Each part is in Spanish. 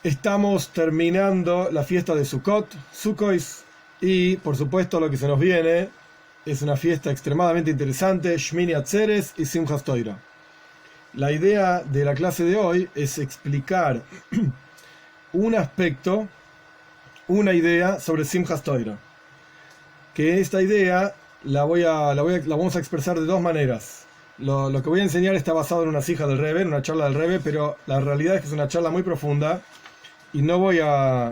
Estamos terminando la fiesta de Sukkot, y por supuesto lo que se nos viene es una fiesta extremadamente interesante, Shmini Atzeres y Simchas Torah. La idea de la clase de hoy es explicar un aspecto, una idea sobre Simchas Torah. Que esta idea la vamos a expresar de dos maneras. Lo que voy a enseñar está basado en una sija del Rebbe, en una charla del Rebbe, pero la realidad es que es una charla muy profunda y no voy a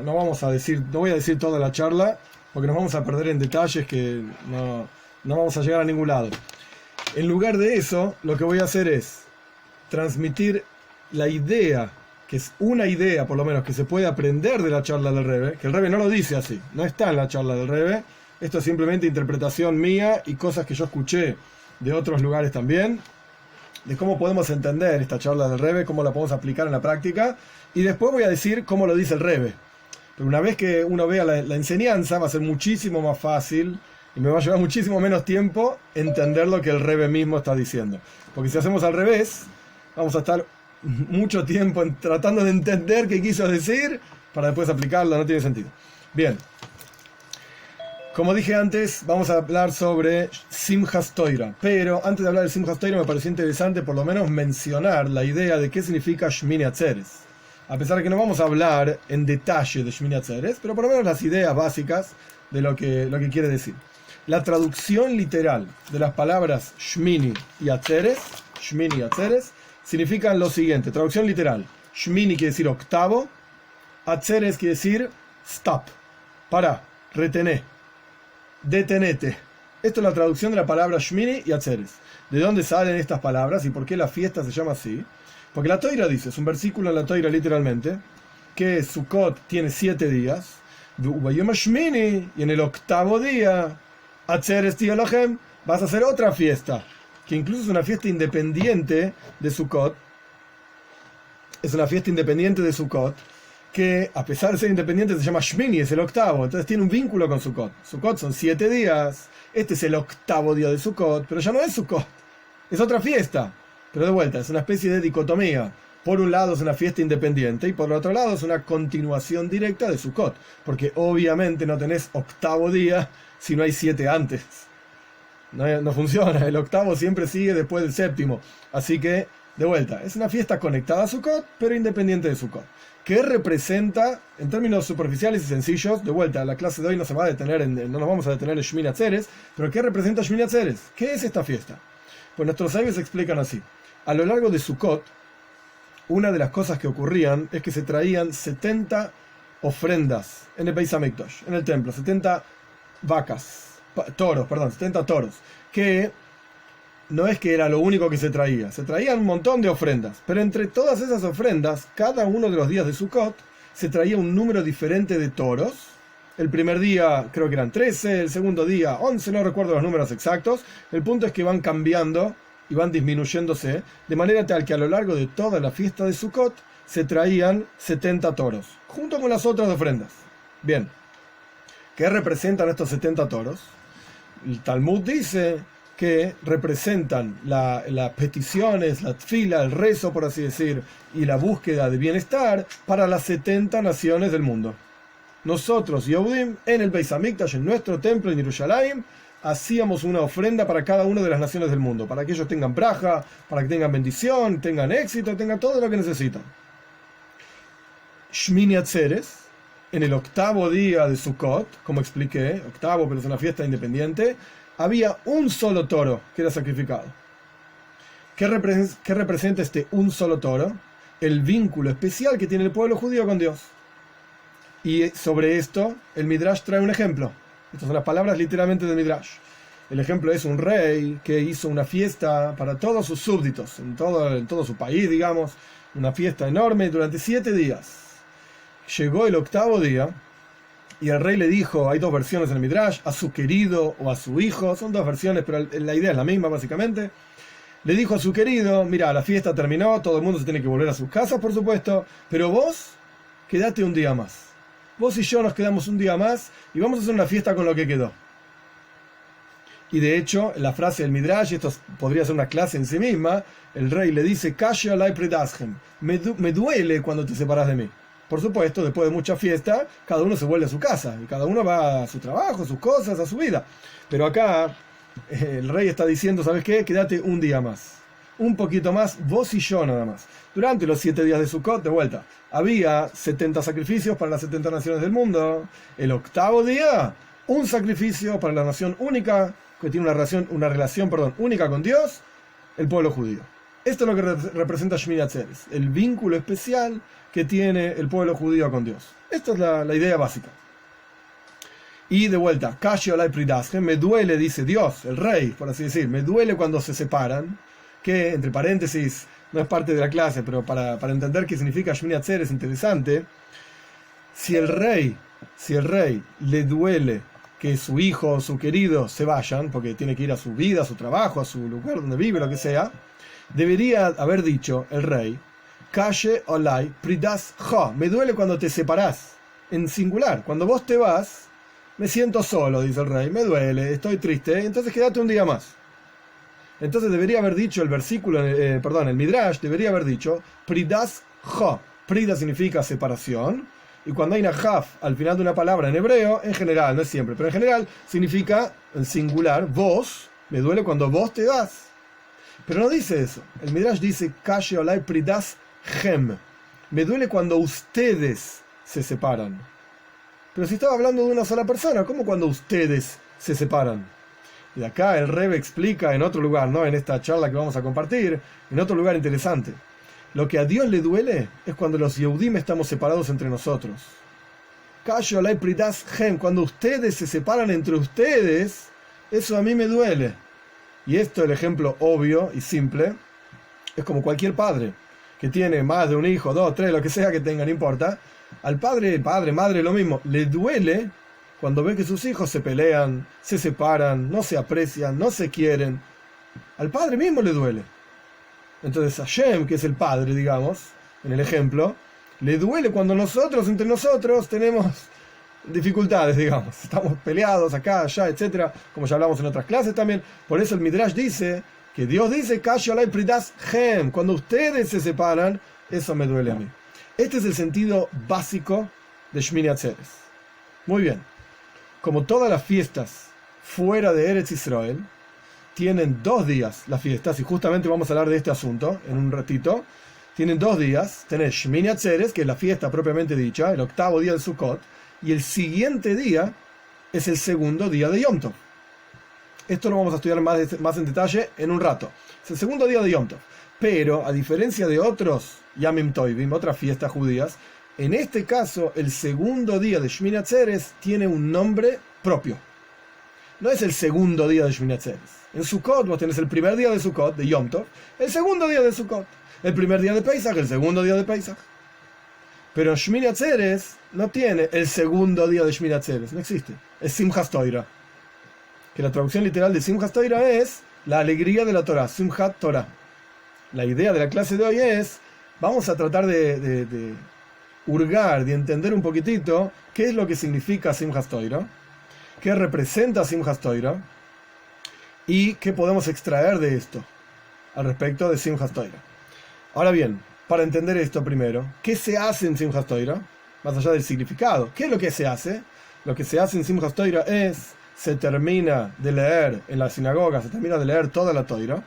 decir toda la charla porque nos vamos a perder en detalles que no vamos a llegar a ningún lado. En lugar de eso, lo que voy a hacer es transmitir la idea, que es una idea por lo menos que se puede aprender de la charla del Rebbe, que el Rebbe no lo dice así, no está en la charla del Rebbe, esto es simplemente interpretación mía y cosas que yo escuché de otros lugares también, de cómo podemos entender esta charla del Rebbe, cómo la podemos aplicar en la práctica, y después voy a decir cómo lo dice el Rebbe. Pero una vez que uno vea la enseñanza, va a ser muchísimo más fácil y me va a llevar muchísimo menos tiempo entender lo que el Rebbe mismo está diciendo. Porque si hacemos al revés, vamos a estar mucho tiempo tratando de entender qué quiso decir para después aplicarlo, no tiene sentido. Bien. Como dije antes, vamos a hablar sobre Simchas Torah, pero antes de hablar de Simchas Torah me pareció interesante por lo menos mencionar la idea de qué significa Shmini Atzeres. A pesar de que no vamos a hablar en detalle de Shmini Atzeres, pero por lo menos las ideas básicas de lo que quiere decir. La traducción literal de las palabras Shmini y Atzeres significan lo siguiente. Traducción literal. Shmini quiere decir octavo, Atzeres quiere decir stop, pará, retené, detenete. Esto es la traducción de la palabra Shmini y Atzeres. ¿De dónde salen estas palabras y por qué la fiesta se llama así? Porque la Torah dice, es un versículo en la Torah literalmente, que Sukkot tiene 7 días, y en el octavo día, Atzeres Tialochem, vas a hacer otra fiesta, que incluso es una fiesta independiente de Sukkot. Es una fiesta independiente de Sukkot, que a pesar de ser independiente se llama Shmini, es el octavo, entonces tiene un vínculo con Sukkot. Sukkot son 7 días, este es el octavo día de Sukkot, pero ya no es Sukkot, es otra fiesta. Pero de vuelta, es una especie de dicotomía. Por un lado es una fiesta independiente y por otro lado es una continuación directa de Sukkot, porque obviamente no tenés octavo día si no hay 7 antes. No funciona, el octavo siempre sigue después del séptimo. Así que, de vuelta, es una fiesta conectada a Sukkot, pero independiente de Sukkot. ¿Qué representa, en términos superficiales y sencillos? De vuelta, la clase de hoy no nos vamos a detener en Shmini Atzeres, pero ¿qué representa Shmini Atzeres? ¿Qué es esta fiesta? Pues nuestros sabios explican así. A lo largo de Sukkot, una de las cosas que ocurrían es que se traían 70 ofrendas en el Beis Hamikdash, en el templo, 70 toros, que no es que era lo único que se traían un montón de ofrendas, pero entre todas esas ofrendas, cada uno de los días de Sukkot, se traía un número diferente de toros. El primer día creo que eran 13, el segundo día 11, no recuerdo los números exactos. El punto es que van cambiando y van disminuyéndose, de manera tal que a lo largo de toda la fiesta de Sukkot se traían 70 toros, junto con las otras ofrendas. Bien, ¿qué representan estos 70 toros? El Talmud dice que representan las peticiones, la tfila, el rezo, por así decir, y la búsqueda de bienestar para las 70 naciones del mundo. Nosotros, Yehudim, en el Beis Hamikdash, en nuestro templo en Jerusalén, hacíamos una ofrenda para cada una de las naciones del mundo, para que ellos tengan braja, para que tengan bendición, tengan éxito, tengan todo lo que necesitan. Shmini Atzeres, en el octavo día de Sukkot, como expliqué, octavo, pero es una fiesta independiente, había un solo toro que era sacrificado. ¿Qué representa este un solo toro? El vínculo especial que tiene el pueblo judío con Dios. Y sobre esto, el Midrash trae un ejemplo. Estas son las palabras literalmente del Midrash. El ejemplo es un rey que hizo una fiesta para todos sus súbditos, en todo su país, digamos, una fiesta enorme durante 7 días. Llegó el octavo día y el rey le dijo, hay 2 versiones en el Midrash, a su querido o a su hijo, son 2 versiones, pero la idea es la misma básicamente. Le dijo a su querido, mira, la fiesta terminó, todo el mundo se tiene que volver a sus casas, por supuesto, pero vos, quédate un día más. Vos y yo nos quedamos un día más y vamos a hacer una fiesta con lo que quedó. Y de hecho, la frase del Midrash, y esto podría ser una clase en sí misma, el rey le dice, me duele cuando te separas de mí. Por supuesto, después de mucha fiesta, cada uno se vuelve a su casa y cada uno va a su trabajo, a sus cosas, a su vida. Pero acá el rey está diciendo, ¿sabes qué? Quédate un día más, un poquito más, vos y yo nada más. Durante los 7 días de Sukkot, de vuelta, había 70 sacrificios para las 70 naciones del mundo. El octavo día, un sacrificio para la nación única, que tiene una relación única con Dios, el pueblo judío. Esto es lo que representa Shmini Atzeres, el vínculo especial que tiene el pueblo judío con Dios. Esta es la idea básica. Y de vuelta, Kashi Olai Pridashe, me duele, dice Dios, el rey, por así decir, me duele cuando se separan, que entre paréntesis no es parte de la clase, pero para entender qué significa Shmini Atzeres es interesante. Si el rey le duele que su hijo o su querido se vayan, porque tiene que ir a su vida, a su trabajo, a su lugar donde vive, lo que sea, debería haber dicho el rey, Kashe Olai Pridas Ha, me duele cuando te separás, en singular, cuando vos te vas, me siento solo, dice el rey, me duele, estoy triste, entonces quédate un día más. Entonces debería haber dicho el versículo, el Midrash, debería haber dicho Pridas Ha. Prida significa separación, y cuando hay una haf al final de una palabra en hebreo, en general, no es siempre, pero en general significa en singular, vos, me duele cuando vos te vas. Pero no dice eso. El Midrash dice Kashe Olai Pridas Hem, me duele cuando ustedes se separan. Pero si estaba hablando de una sola persona, ¿cómo cuando ustedes se separan? Y acá el Rebbe explica en otro lugar, no en esta charla que vamos a compartir, en otro lugar interesante. Lo que a Dios le duele es cuando los Yehudim estamos separados entre nosotros. Kashe Olai Pridas Hem, cuando ustedes se separan entre ustedes, eso a mí me duele. Y esto, el ejemplo obvio y simple, es como cualquier padre que tiene más de un hijo, 2, 3, lo que sea que tenga, no importa. Al padre, madre, lo mismo, le duele cuando ve que sus hijos se pelean, se separan, no se aprecian, no se quieren. Al padre mismo le duele. Entonces Hashem, que es el padre, digamos, en el ejemplo, le duele cuando nosotros, entre nosotros, tenemos dificultades, digamos. Estamos peleados acá, allá, etcétera, como ya hablamos en otras clases también. Por eso el Midrash dice que Dios dice, Kashe Olai Pridas Hem, cuando ustedes se separan, eso me duele a mí. Este es el sentido básico de Shmini Atzeres. Muy bien. Como todas las fiestas fuera de Eretz Israel, tienen 2 días las fiestas, y justamente vamos a hablar de este asunto en un ratito. Tienen 2 días. Tenés Shmini Atzeres, que es la fiesta propiamente dicha, el octavo día de Sukkot, y el siguiente día es el segundo día de Yom Tov. Esto lo vamos a estudiar más en detalle en un rato. Es el segundo día de Yom Tov. Pero, a diferencia de otros Yamim Tovim, otras fiestas judías, en este caso, el segundo día de Shmini Atzeres tiene un nombre propio. No es el segundo día de Shmini Atzeres. En Sukkot vos tenés el primer día de Sukkot, de Yom Tov, el segundo día de Sukkot, el primer día de Pesach, el segundo día de Pesach. Pero Shmini Atzeres no tiene el segundo día de Shmini Atzeres, no existe. Es Simchas Torah. Que la traducción literal de Simchas Torah es la alegría de la Torah, Simchat Torah. La idea de la clase de hoy es, vamos a tratar de hurgar, de entender un poquitito qué es lo que significa Simchas Torah, qué representa Simchas Torah y qué podemos extraer de esto al respecto de Simchas Torah. Ahora bien, para entender esto primero, ¿qué se hace en Simchas Torah? Más allá del significado, ¿qué es lo que se hace? Lo que se hace en Simchas Torah es, se termina de leer en la sinagoga, se termina de leer toda la Torah,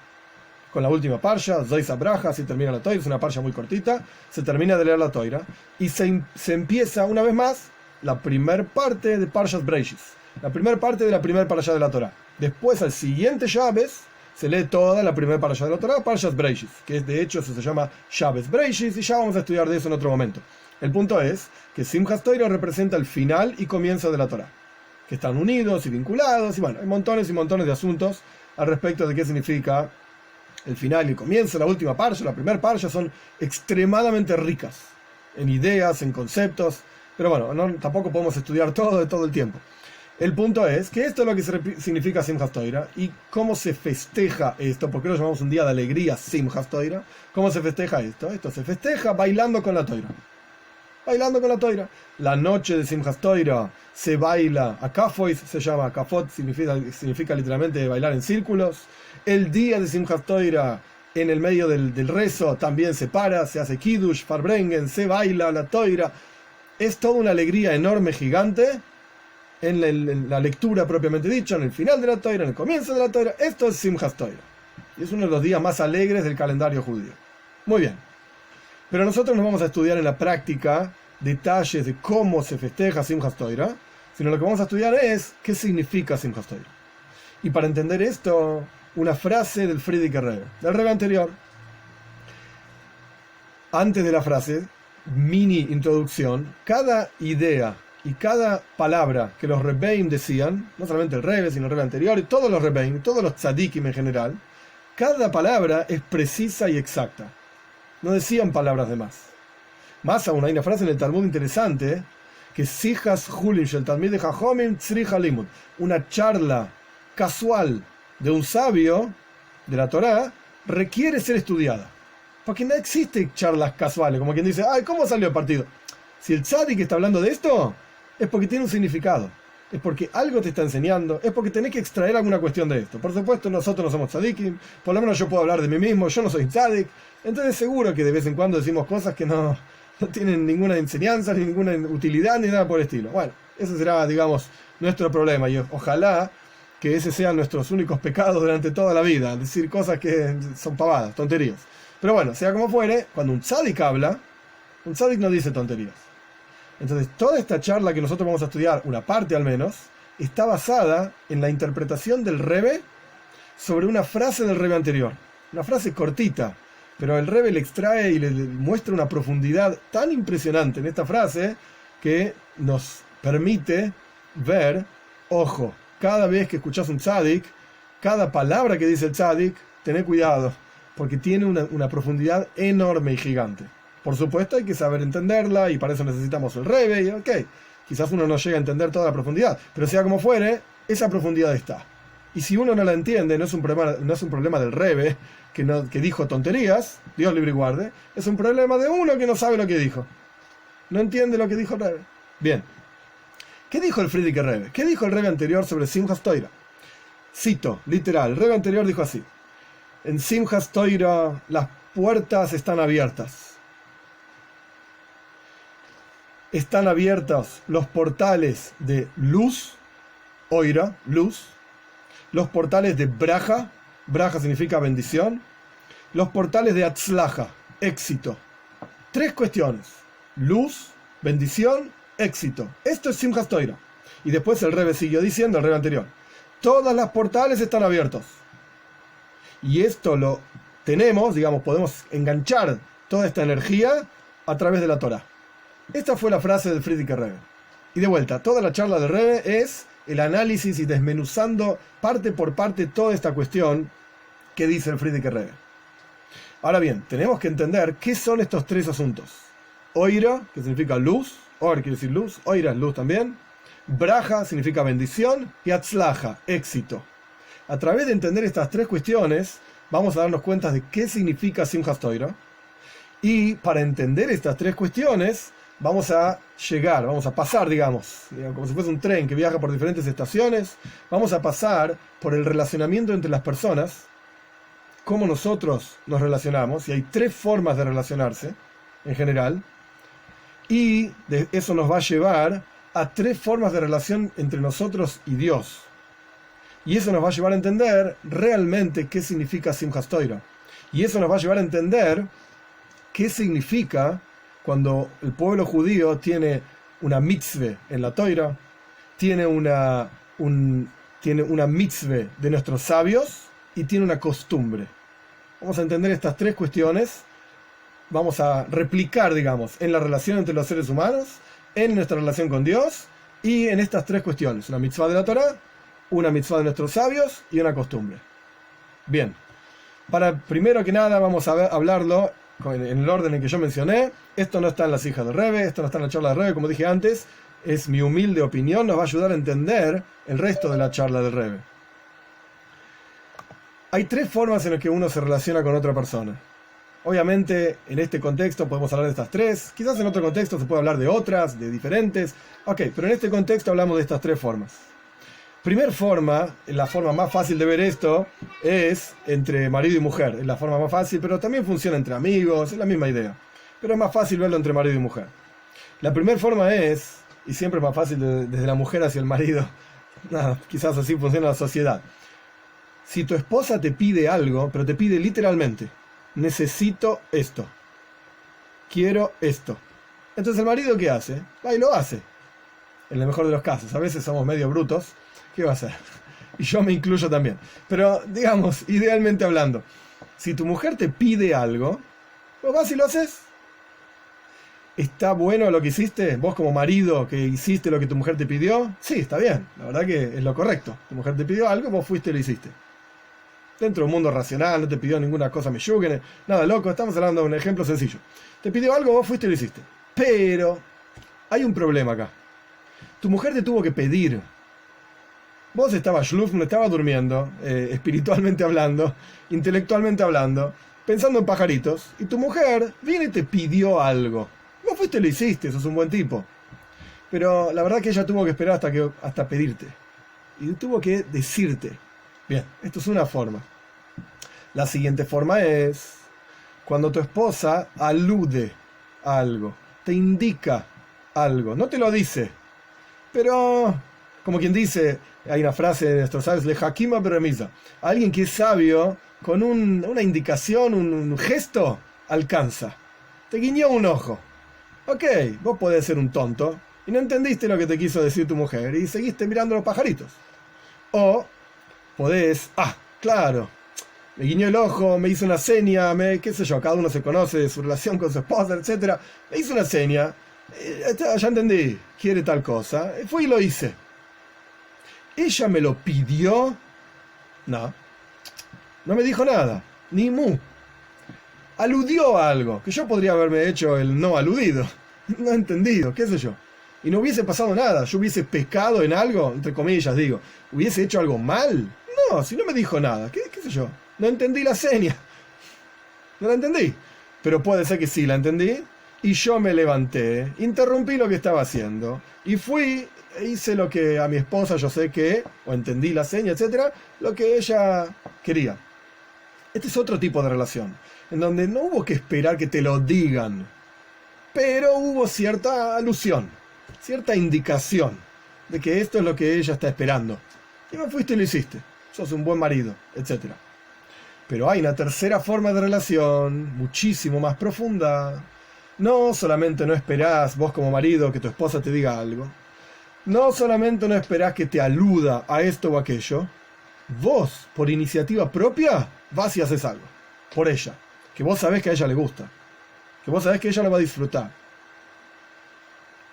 con la última parsha, Zois Abraja, se termina la Torah, es una parsha muy cortita, se termina de leer la Torah, y se empieza una vez más la primer parte de Parshas Breishis, la primera parte de la primera parsha de la Torah. Después, al siguiente Shabbos, se lee toda la primera parsha de la Torah, Parshas Breishis, que de hecho eso se llama Shabbos Breishis, y ya vamos a estudiar de eso en otro momento. El punto es que Simchas Torah representa el final y comienzo de la Torah, que están unidos y vinculados, y bueno, hay montones y montones de asuntos al respecto de qué significa el final y el comienzo. La última parsha, la primera parsha, son extremadamente ricas en ideas, en conceptos, pero bueno, tampoco podemos estudiar todo de todo el tiempo. El punto es que esto es lo que significa Simchas Torah y cómo se festeja esto, porque lo llamamos un día de alegría Simchas Torah. ¿Cómo se festeja esto? Esto se festeja bailando con la Torah. Bailando con la Torah. La noche de Simchas Torah se baila a Kafois, se llama Kafot, significa literalmente bailar en círculos. El día de Simchas Torah, en el medio del rezo, también se para, se hace Kiddush, Farbrengen, se baila la Torah. es toda una alegría enorme, gigante, en la lectura propiamente dicho, en el final de la Toira, en el comienzo de la Toira. Esto es Simchas Toira. Y es uno de los días más alegres del calendario judío. Muy bien. Pero nosotros no vamos a estudiar en la práctica detalles de cómo se festeja Simchas Toira, sino lo que vamos a estudiar es qué significa Simchas Toira. Y para entender esto, una frase del Frierdiker Rebbe, del Rebbe anterior. Antes de la frase, mini introducción, cada idea y cada palabra que los Rebbeim decían, no solamente el Rebbe, sino el Rebbe anterior, y todos los Rebbeim, todos los tzadikim en general, cada palabra es precisa y exacta. No decían palabras de más. Más aún, hay una frase en el Talmud interesante, que Sijas Hulin Shel Talmid Chachomim Tzricha Limud, una charla casual de un sabio de la Torá requiere ser estudiada. Porque no existe charlas casuales, como quien dice, ay, ¿cómo salió el partido? Si el tzadik está hablando de esto, es porque tiene un significado. Es porque algo te está enseñando, es porque tenés que extraer alguna cuestión de esto. Por supuesto, nosotros no somos tzadikim, por lo menos yo puedo hablar de mí mismo, yo no soy tzadik, entonces seguro que de vez en cuando decimos cosas que no tienen ninguna enseñanza, ni ninguna utilidad, ni nada por el estilo. Bueno, ese será, digamos, nuestro problema, y ojalá que ese sean nuestros únicos pecados durante toda la vida, decir cosas que son pavadas, tonterías. Pero bueno, sea como fuere, cuando un tzadik habla, un tzadik no dice tonterías. Entonces, toda esta charla que nosotros vamos a estudiar, una parte al menos, está basada en la interpretación del Rebbe sobre una frase del Rebbe anterior. Una frase cortita, pero el Rebbe le extrae y le muestra una profundidad tan impresionante en esta frase que nos permite ver, ojo, cada vez que escuchás un tzadik, cada palabra que dice el tzadik, tené cuidado, porque tiene una profundidad enorme y gigante. Por supuesto hay que saber entenderla y para eso necesitamos el Rebbe, y ok, quizás uno no llega a entender toda la profundidad, pero sea como fuere, esa profundidad está. Y si uno no la entiende, no es un problema del Rebbe que dijo tonterías, Dios libre y guarde, es un problema de uno que no sabe lo que dijo. No entiende lo que dijo el Rebbe. Bien. ¿Qué dijo el Frierdiker Rebbe? ¿Qué dijo el Rebbe anterior sobre Simchas Toira? Cito, literal, el Rebbe anterior dijo así: en Simchas Toira las puertas están abiertas. Están abiertos los portales de luz, oira, luz, los portales de braja, braja significa bendición, los portales de atzlaja, éxito. Tres cuestiones: luz, bendición, éxito. Esto es Simchas Toira. Y después el Rebbe siguió diciendo, el Rebbe anterior, todas las portales están abiertos. Y esto lo tenemos, digamos, podemos enganchar toda esta energía a través de la Torá. Esta fue la frase del Frierdiker Rebbe. Y de vuelta, toda la charla del Rebbe es el análisis y desmenuzando parte por parte toda esta cuestión que dice el Frierdiker Rebbe. Ahora bien, tenemos que entender qué son estos tres asuntos. Oira, que significa luz, or quiere decir luz, oira es luz también. Braja significa bendición y atzlaja, éxito. A través de entender estas tres cuestiones, vamos a darnos cuenta de qué significa Simchas Toira. Y para entender estas tres cuestiones, vamos a pasar, digamos, como si fuese un tren que viaja por diferentes estaciones, vamos a pasar por el relacionamiento entre las personas, cómo nosotros nos relacionamos, y hay tres formas de relacionarse, en general, y eso nos va a llevar a tres formas de relación entre nosotros y Dios. Y eso nos va a llevar a entender realmente qué significa Simchas Toira. Y eso nos va a llevar a entender qué significa cuando el pueblo judío tiene una mitzvah en la Toira, tiene una mitzvah de nuestros sabios y tiene una costumbre. Vamos a entender estas tres cuestiones, vamos a replicar, digamos, en la relación entre los seres humanos, en nuestra relación con Dios y en estas tres cuestiones: una mitzvah de la Torá, una mitzvah de nuestros sabios y una costumbre. Bien, primero que nada vamos a hablarlo en el orden en que yo mencioné. Esto no está en las hijas de Rebbe, esto no está en la charla de Rebbe, como dije antes, es mi humilde opinión, nos va a ayudar a entender el resto de la charla del Rebbe. Hay tres formas en las que uno se relaciona con otra persona. Obviamente, en este contexto podemos hablar de estas tres, quizás en otro contexto se puede hablar de otras, de diferentes, pero en este contexto hablamos de estas tres formas. Primer forma, la forma más fácil de ver esto, es entre marido y mujer. Es la forma más fácil, pero también funciona entre amigos, es la misma idea. Pero es más fácil verlo entre marido y mujer. La primera forma es, y siempre es más fácil desde la mujer hacia el marido, nada, quizás así funciona la sociedad. Si tu esposa te pide algo, pero te pide literalmente, necesito esto, quiero esto. Entonces el marido, ¿qué hace? Va y lo hace. En el mejor de los casos. A veces somos medio brutos. ¿Qué va a hacer? Y yo me incluyo también. Pero, digamos, idealmente hablando, si tu mujer te pide algo, pues vas y lo haces. ¿Está bueno lo que hiciste? Vos como marido que hiciste lo que tu mujer te pidió, sí, está bien. La verdad que es lo correcto. Tu mujer te pidió algo, vos fuiste y lo hiciste. Dentro de un mundo racional, no te pidió ninguna cosa meyugene, nada loco, estamos hablando de un ejemplo sencillo. Te pidió algo, vos fuiste y lo hiciste. Pero hay un problema acá. Tu mujer te tuvo que pedir. Vos estabas shluf, no estabas durmiendo, espiritualmente hablando, intelectualmente hablando, pensando en pajaritos, y tu mujer viene y te pidió algo. Vos fuiste y lo hiciste, sos un buen tipo. Pero la verdad que ella tuvo que esperar hasta pedirte. Y tuvo que decirte. Bien, esto es una forma. La siguiente forma es cuando tu esposa alude a algo, te indica algo, no te lo dice, pero como quien dice, hay una frase de nuestros sabios, le hakima beremisa, alguien que es sabio con una indicación, un gesto, alcanza. Te guiñó un ojo. Ok, vos podés ser un tonto y no entendiste lo que te quiso decir tu mujer y seguiste mirando los pajaritos. O podés, claro, me guiñó el ojo, me hizo una seña, qué sé yo, cada uno se conoce de su relación con su esposa, etc. Me hizo una seña, ya entendí, quiere tal cosa, fui y lo hice. ¿Ella me lo pidió? No me dijo nada, ni mu. Aludió a algo, que yo podría haberme hecho el no aludido, no entendido, qué sé yo. Y no hubiese pasado nada, yo hubiese pecado en algo, entre comillas digo, hubiese hecho algo mal. No, si no me dijo nada, qué sé yo, no entendí la seña, no la entendí. Pero puede ser que sí la entendí, y yo me levanté, interrumpí lo que estaba haciendo, y fui e hice lo que a mi esposa yo sé que, o entendí la seña, etcétera, lo que ella quería. Este es otro tipo de relación, en donde no hubo que esperar que te lo digan, pero hubo cierta alusión, cierta indicación de que esto es lo que ella está esperando. Y me fuiste y lo hiciste. Sos un buen marido, etc. Pero hay una tercera forma de relación, muchísimo más profunda. No solamente no esperás vos como marido que tu esposa te diga algo. No solamente no esperás que te aluda a esto o aquello. Vos, por iniciativa propia, vas y haces algo. Por ella. Que vos sabés que a ella le gusta. Que vos sabés que ella lo va a disfrutar.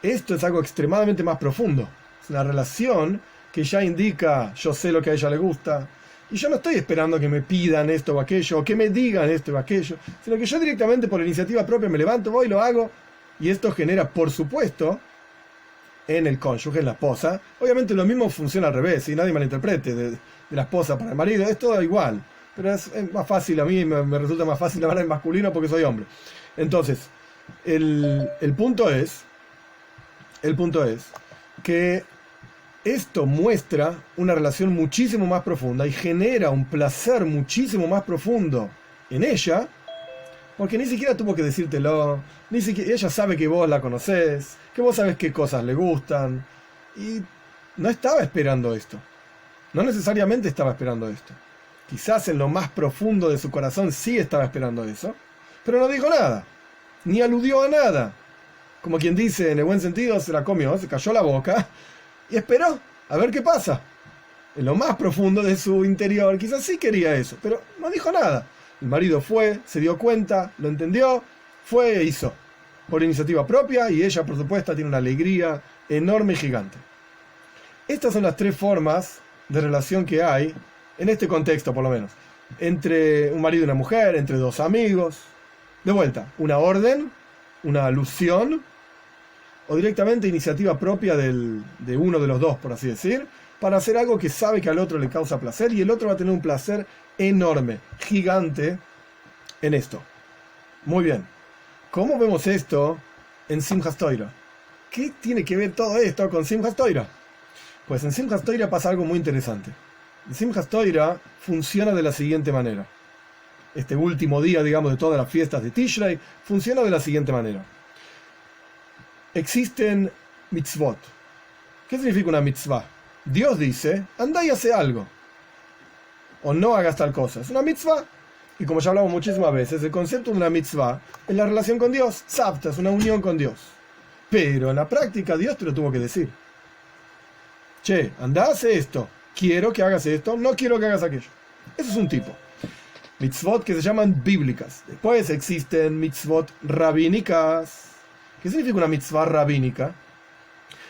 Esto es algo extremadamente más profundo. Es una relación que ya indica, yo sé lo que a ella le gusta, y yo no estoy esperando que me pidan esto o aquello, o que me digan esto o aquello, sino que yo directamente por iniciativa propia me levanto, voy y lo hago, y esto genera, por supuesto, en el cónyuge, en la esposa, obviamente lo mismo funciona al revés, y nadie malinterprete, de la esposa para el marido, es todo igual, pero es más fácil, a mí me resulta más fácil hablar en masculino porque soy hombre. Entonces, el punto es que esto muestra una relación muchísimo más profunda y genera un placer muchísimo más profundo en ella, porque ni siquiera tuvo que decírtelo, ni siquiera ella sabe que vos la conocés, que vos sabés qué cosas le gustan, y no estaba esperando esto. No necesariamente estaba esperando esto. Quizás en lo más profundo de su corazón sí estaba esperando eso, pero no dijo nada, ni aludió a nada. Como quien dice, en el buen sentido, se la comió, se cayó la boca y esperó a ver qué pasa. En lo más profundo de su interior, quizás sí quería eso, pero no dijo nada. El marido fue, se dio cuenta, lo entendió, fue e hizo. Por iniciativa propia, y ella, por supuesto, tiene una alegría enorme y gigante. Estas son las tres formas de relación que hay, en este contexto por lo menos, entre un marido y una mujer, entre dos amigos. De vuelta, una orden, una alusión, o directamente iniciativa propia de uno de los dos, por así decir, para hacer algo que sabe que al otro le causa placer, y el otro va a tener un placer enorme, gigante, en esto. Muy bien. ¿Cómo vemos esto en Simchas Torah? ¿Qué tiene que ver todo esto con Simchas Torah? Pues en Simchas Torah pasa algo muy interesante. En Simchas Torah funciona de la siguiente manera. Este último día, digamos, de todas las fiestas de Tishrei, funciona de la siguiente manera. existen mitzvot. ¿Qué significa una mitzvah? Dios dice, anda y hace algo. O no hagas tal cosa. Es una mitzvah. Y como ya hablamos muchísimas veces, el concepto de una mitzvah es la relación con Dios. Tzavta, es una unión con Dios. Pero en la práctica Dios te lo tuvo que decir. Che, anda, hace esto. Quiero que hagas esto, no quiero que hagas aquello. Eso es un tipo. Mitzvot que se llaman bíblicas. Después existen mitzvot rabínicas. ¿Qué significa una mitzvah rabínica?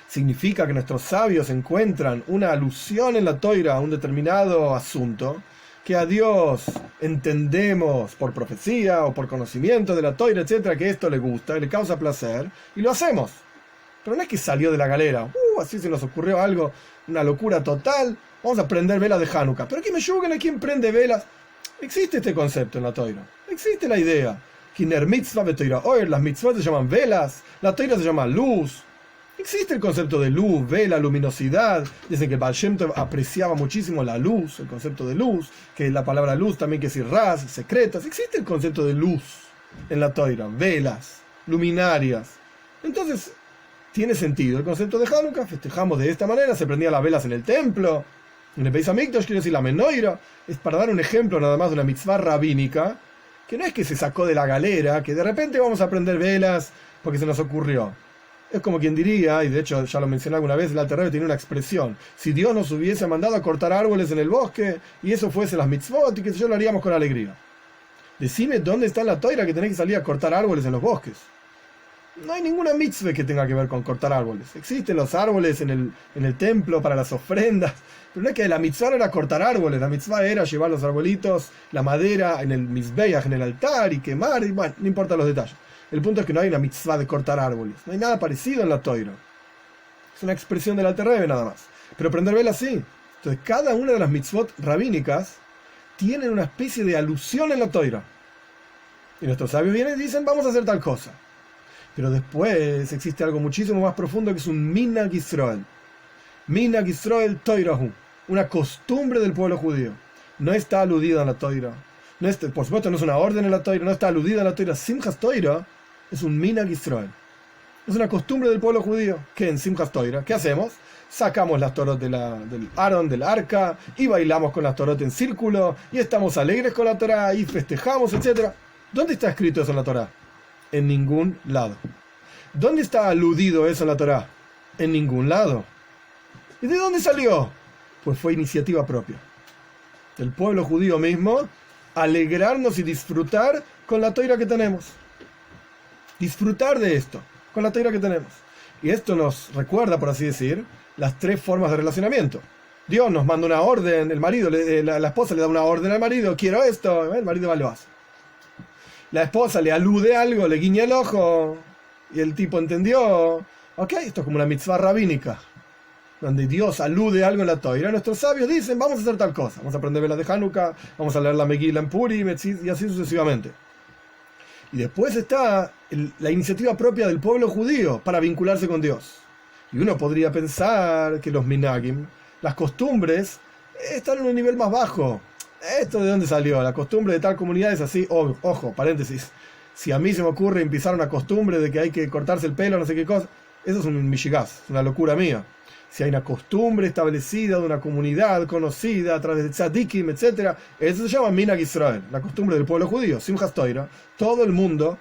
Significa que nuestros sabios encuentran una alusión en la Toira a un determinado asunto que a Dios entendemos por profecía o por conocimiento de la Toira, etcétera, que esto le gusta, le causa placer, y lo hacemos. Pero no es que salió de la galera, así se nos ocurrió algo, una locura total, vamos a prender velas de Hanukkah. Pero que me juzguen a quién prende velas. Existe este concepto en la Toira, existe la idea. Kiner mitzvah betoira oir, las mitzvot se llaman velas, la Toira se llama luz. Existe el concepto de luz, vela, luminosidad. Dicen que Baal Shem Tov apreciaba muchísimo la luz, el concepto de luz, que la palabra luz también quiere decir ras, secretas. Existe el concepto de luz en la Toira, velas, luminarias. Entonces, tiene sentido el concepto de Hanukkah. Festejamos de esta manera, se prendían las velas en el templo. En el Beis Hamikdash, quiere decir la menorá. Es para dar un ejemplo nada más de una mitzvah rabínica, que no es que se sacó de la galera, que de repente vamos a prender velas porque se nos ocurrió. Es como quien diría, y de hecho ya lo mencioné alguna vez, el Alter Rebbe tiene una expresión: si Dios nos hubiese mandado a cortar árboles en el bosque, y eso fuese las mitzvot, y que yo lo haríamos con alegría. Decime dónde está en la Toira que tenés que salir a cortar árboles en los bosques. No hay ninguna mitzvah que tenga que ver con cortar árboles. Existen los árboles en el templo para las ofrendas, pero no es que la mitzvah no era cortar árboles, la mitzvah era llevar los arbolitos, la madera en el mizbeach, en el altar, y quemar, y bueno, no importa los detalles. El punto es que no hay una mitzvah de cortar árboles. No hay nada parecido en la Toira. Es una expresión del Alter Rebbe nada más. Pero prender velas sí. Entonces, cada una de las mitzvot rabínicas tienen una especie de alusión en la Toira. Y nuestros sabios vienen y dicen, vamos a hacer tal cosa. Pero después existe algo muchísimo más profundo que es un Minhag Yisrael. Minhag Yisrael Toirahu. Una costumbre del pueblo judío. No está aludida en la Toira. Por supuesto no es una orden en la Toira, no está aludida en la Toira. Simchas Toira es un Minhag Yisrael. Es una costumbre del pueblo judío. Que en Simchas Toira, ¿qué hacemos? Sacamos las torot del Aarón, del arca, y bailamos con las torot en círculo, y estamos alegres con la Torá, y festejamos, etc. ¿Dónde está escrito eso en la Torá? En ningún lado. ¿Dónde está aludido eso en la Torá? En ningún lado. ¿Y de dónde salió? Pues fue iniciativa propia del pueblo judío mismo, alegrarnos y disfrutar con la Toira que tenemos. Disfrutar de esto, con la Toira que tenemos. Y esto nos recuerda, por así decir, las tres formas de relacionamiento. Dios nos manda una orden, el marido, la esposa le da una orden al marido, quiero esto, el marido va y lo hace. La esposa le alude algo, le guiña el ojo, y el tipo entendió, ok, esto es como una mitzvah rabínica, donde Dios alude algo en la Toira. Nuestros sabios dicen, vamos a hacer tal cosa, vamos a prender velas de Hanukkah, vamos a leer la Megillah en Purim, y así sucesivamente. Y después está la iniciativa propia del pueblo judío para vincularse con Dios. Y uno podría pensar que los minhagim, las costumbres, están en un nivel más bajo. ¿Esto de dónde salió? La costumbre de tal comunidad es así. Ojo, paréntesis. Si a mí se me ocurre empezar una costumbre de que hay que cortarse el pelo, no sé qué cosa, eso es un mishigaz, una locura mía. Si hay una costumbre establecida de una comunidad conocida a través de tzadikim, etc., eso se llama Minhag Yisrael, la costumbre del pueblo judío, Simchas Toira. Todo el mundo,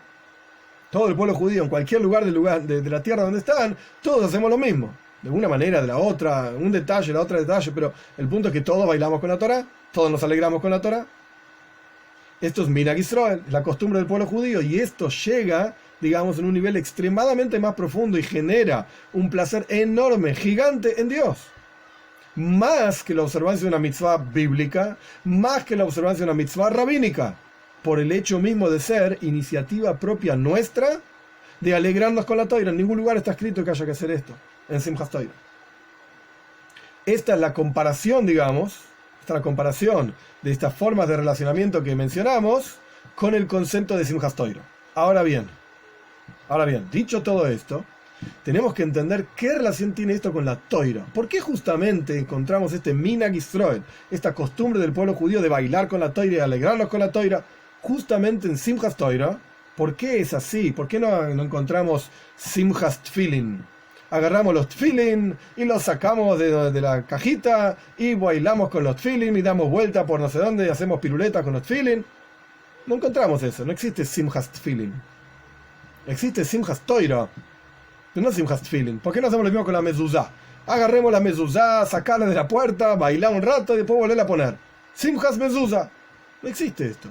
todo el pueblo judío, en cualquier lugar de la tierra donde están, todos hacemos lo mismo. De una manera, de la otra, un detalle, la otra detalle, pero el punto es que todos bailamos con la Torá, todos nos alegramos con la Torá. Esto es Minhag Yisrael, la costumbre del pueblo judío, y esto llega, digamos, en un nivel extremadamente más profundo y genera un placer enorme, gigante en Dios. Más que la observancia de una mitzvah bíblica, más que la observancia de una mitzvah rabínica, por el hecho mismo de ser iniciativa propia nuestra de alegrarnos con la Toira. En ningún lugar está escrito que haya que hacer esto en Simchas Toira. Esta es la comparación, digamos, esta es la comparación de estas formas de relacionamiento que mencionamos con el concepto de Simchas Toira. Ahora bien, dicho todo esto, tenemos que entender qué relación tiene esto con la Toira. ¿Por qué justamente encontramos este Minhag Yisrael, esta costumbre del pueblo judío de bailar con la Toira y alegrarnos con la Toira, justamente en Simchas Toira? ¿Por qué es así? ¿Por qué no encontramos Simchas Tfilin? Agarramos los tfilin y los sacamos de la cajita y bailamos con los tfilin y damos vuelta por no sé dónde y hacemos piruletas con los tfilin. No encontramos eso, no existe Simchas Tfilin. Existe Simchas Toira, pero no Simchas Tfilin. ¿Por qué no hacemos lo mismo con la mezuzá? Agarremos la mezuzá, sacarla de la puerta, bailar un rato y después volverla a poner. Simchas mezuzá. No existe esto.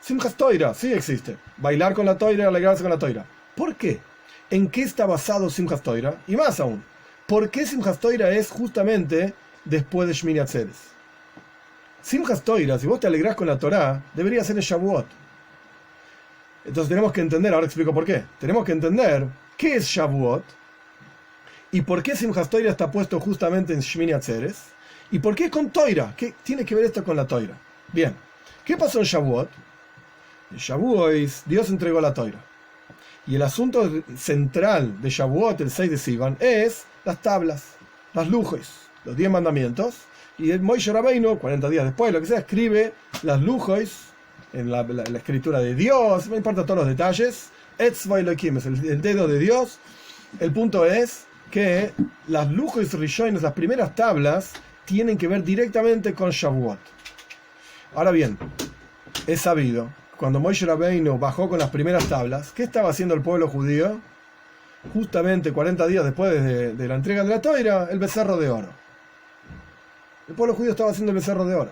Simchas Toira, sí existe. Bailar con la toira y alegrarse con la toira. ¿Por qué? ¿En qué está basado Simchas Toira? Y más aún, ¿por qué Simchas Toira es justamente después de Shmini Atzeres? Simchas Toira, si vos te alegrás con la Torá, debería ser en Shavuot. Entonces tenemos que entender, ahora explico por qué. Tenemos que entender qué es Shavuot y por qué Simchas Toira está puesto justamente en Shmini Atzeres y por qué con Toira. ¿Qué tiene que ver esto con la Toira? Bien, ¿qué pasó en Shavuot? En Shavuot Dios entregó la Toira. Y el asunto central de Shavuot, el 6 de Sivan, es las tablas, las lujois, los 10 mandamientos. Y el Moshe Rabbeinu, 40 días después, lo que sea, escribe las lujois en la escritura de Dios, no importa todos los detalles. Etzva Elohim es el dedo de Dios. El punto es que las lujois rishonos, las primeras tablas, tienen que ver directamente con Shavuot. Ahora bien, es sabido, cuando Moshe Rabbeinu bajó con las primeras tablas, ¿qué estaba haciendo el pueblo judío? Justamente 40 días después de la entrega de la Toira, el becerro de oro. El pueblo judío estaba haciendo el becerro de oro.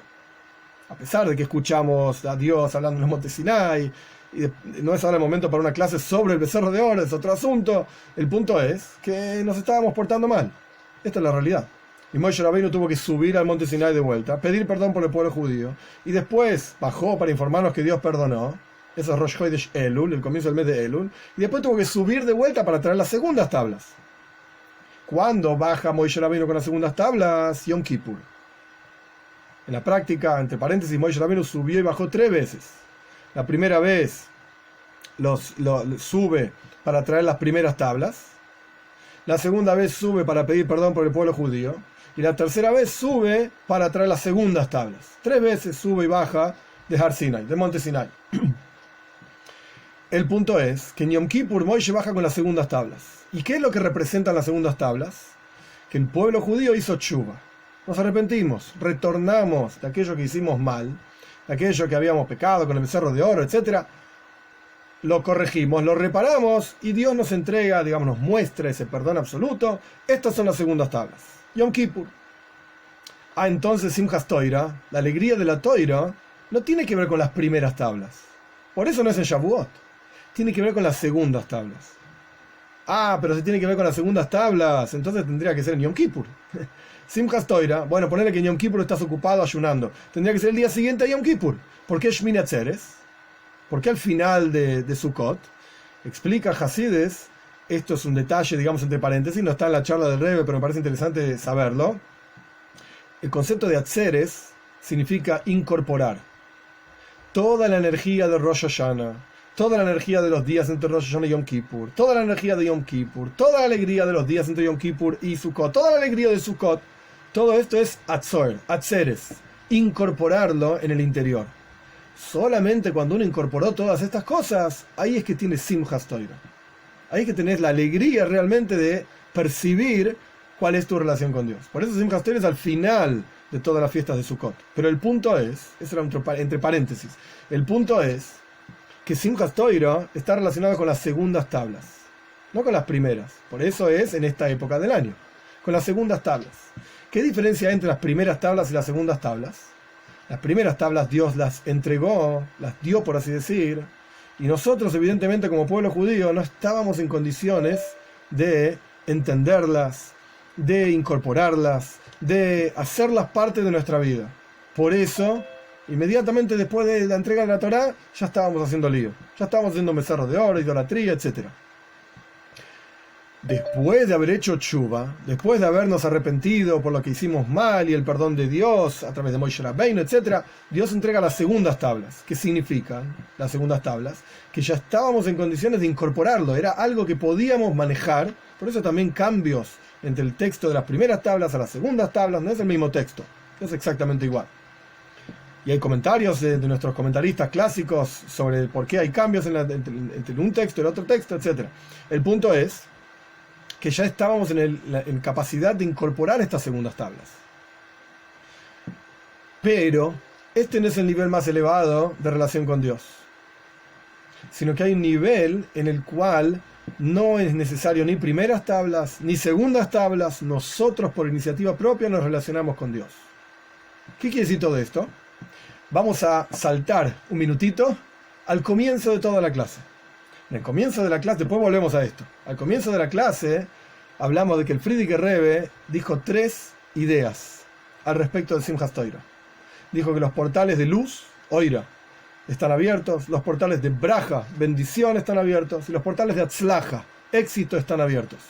A pesar de que escuchamos a Dios hablando en el monte Sinai, y no es ahora el momento para una clase sobre el becerro de oro, es otro asunto. El punto es que nos estábamos portando mal. Esta es la realidad. Y Moshe Rabbeinu tuvo que subir al monte Sinai de vuelta, pedir perdón por el pueblo judío, y después bajó para informarnos que Dios perdonó. Eso es Rosh Chodesh Elul, el comienzo del mes de Elul, y después tuvo que subir de vuelta para traer las segundas tablas. ¿Cuándo baja Moshe Rabbeinu con las segundas tablas? Yom Kippur. En la práctica, entre paréntesis, Moshe Rabbeinu subió y bajó 3 veces. La primera vez sube para traer las primeras tablas. La segunda vez sube para pedir perdón por el pueblo judío. Y la tercera vez sube para traer las segundas tablas. 3 veces sube y baja de Har Sinai, de Monte Sinai. El punto es que en Yom Kippur Moshe baja con las segundas tablas. ¿Y qué es lo que representan las segundas tablas? Que el pueblo judío hizo tshuva. Nos arrepentimos, retornamos de aquello que hicimos mal, de aquello que habíamos pecado con el becerro de oro, etc. Lo corregimos, lo reparamos y Dios nos entrega, digamos, nos muestra ese perdón absoluto. Estas son las segundas tablas. Yom Kippur. Entonces Simchas Toira, la alegría de la Toira, no tiene que ver con las primeras tablas. Por eso no es en Shavuot. Tiene que ver con las segundas tablas. Pero si tiene que ver con las segundas tablas, entonces tendría que ser en Yom Kippur. Simchas Toira, bueno, ponerle que en Yom Kippur estás ocupado ayunando. Tendría que ser el día siguiente a Yom Kippur. ¿Por qué Shmini Atzeres? ¿Por qué al final de Sukkot? Explica Hasides, esto es un detalle, digamos, entre paréntesis, no está en la charla del Rebbe, pero me parece interesante saberlo. El concepto de Atzeres significa incorporar. Toda la energía de Rosh Hashanah, toda la energía de los días entre Rosh Hashanah y Yom Kippur, toda la energía de Yom Kippur, toda la alegría de los días entre Yom Kippur y Sukkot, toda la alegría de Sukkot, todo esto es Atzeres, incorporarlo en el interior. Solamente cuando uno incorporó todas estas cosas, ahí es que tiene Simchas Toira. Ahí es que tenés la alegría realmente de percibir cuál es tu relación con Dios. Por eso Simchas Toira es al final de todas las fiestas de Sukkot. Pero el punto es, eso era entre paréntesis, el punto es que Simchas Toira está relacionado con las segundas tablas, no con las primeras. Por eso es en esta época del año, con las segundas tablas. ¿Qué diferencia hay entre las primeras tablas y las segundas tablas? Las primeras tablas Dios las entregó, las dio por así decir, y nosotros evidentemente como pueblo judío no estábamos en condiciones de entenderlas, de incorporarlas, de hacerlas parte de nuestra vida. Por eso, inmediatamente después de la entrega de la Torá, ya estábamos haciendo lío, ya estábamos haciendo becerros de oro, idolatría, etc. Después de haber hecho tshuva, después de habernos arrepentido por lo que hicimos mal y el perdón de Dios a través de Moshe Rabbeinu, etc., Dios entrega las segundas tablas. ¿Qué significan las segundas tablas? Que ya estábamos en condiciones de incorporarlo, era algo que podíamos manejar. Por eso también cambios entre el texto de las primeras tablas a las segundas tablas, no es el mismo texto, es exactamente igual. Y hay comentarios de nuestros comentaristas clásicos sobre por qué hay cambios entre un texto y el otro texto, etc. El punto es que ya estábamos en capacidad de incorporar estas segundas tablas. Pero este no es el nivel más elevado de relación con Dios, sino que hay un nivel en el cual no es necesario ni primeras tablas ni segundas tablas. Nosotros por iniciativa propia nos relacionamos con Dios. ¿Qué quiere decir todo esto? Vamos a saltar un minutito al comienzo de toda la clase. En el comienzo de la clase, después volvemos a esto. Al comienzo de la clase hablamos de que el Frierdiker Rebbe dijo 3 ideas al respecto del Simchas Torah. Dijo que los portales de luz, Oira, están abiertos, los portales de Braja, bendición, están abiertos, y los portales de Atzlaja, éxito, están abiertos.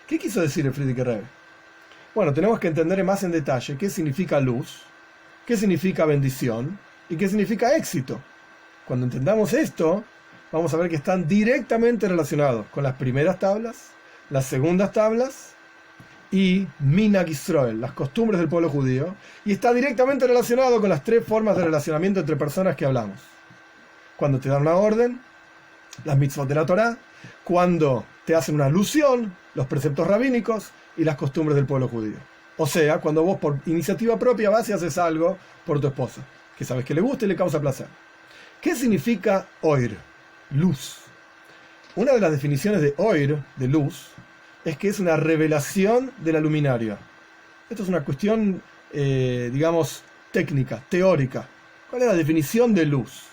¿Qué quiso decir el Frierdiker Rebbe? Bueno, tenemos que entender más en detalle qué significa luz, qué significa bendición y qué significa éxito. Cuando entendamos esto, vamos a ver que están directamente relacionados con las primeras tablas, las segundas tablas y Minhag Israel, las costumbres del pueblo judío, y está directamente relacionado con las 3 formas de relacionamiento entre personas que hablamos. Cuando te dan una orden, las mitzvot de la Torá; cuando te hacen una alusión, los preceptos rabínicos y las costumbres del pueblo judío. O sea, cuando vos por iniciativa propia vas y haces algo por tu esposa, que sabes que le gusta y le causa placer. ¿Qué significa oir? Luz. Una de las definiciones de oir, de luz, es que es una revelación de la luminaria. Esto es una cuestión, digamos, técnica, teórica. ¿Cuál es la definición de luz?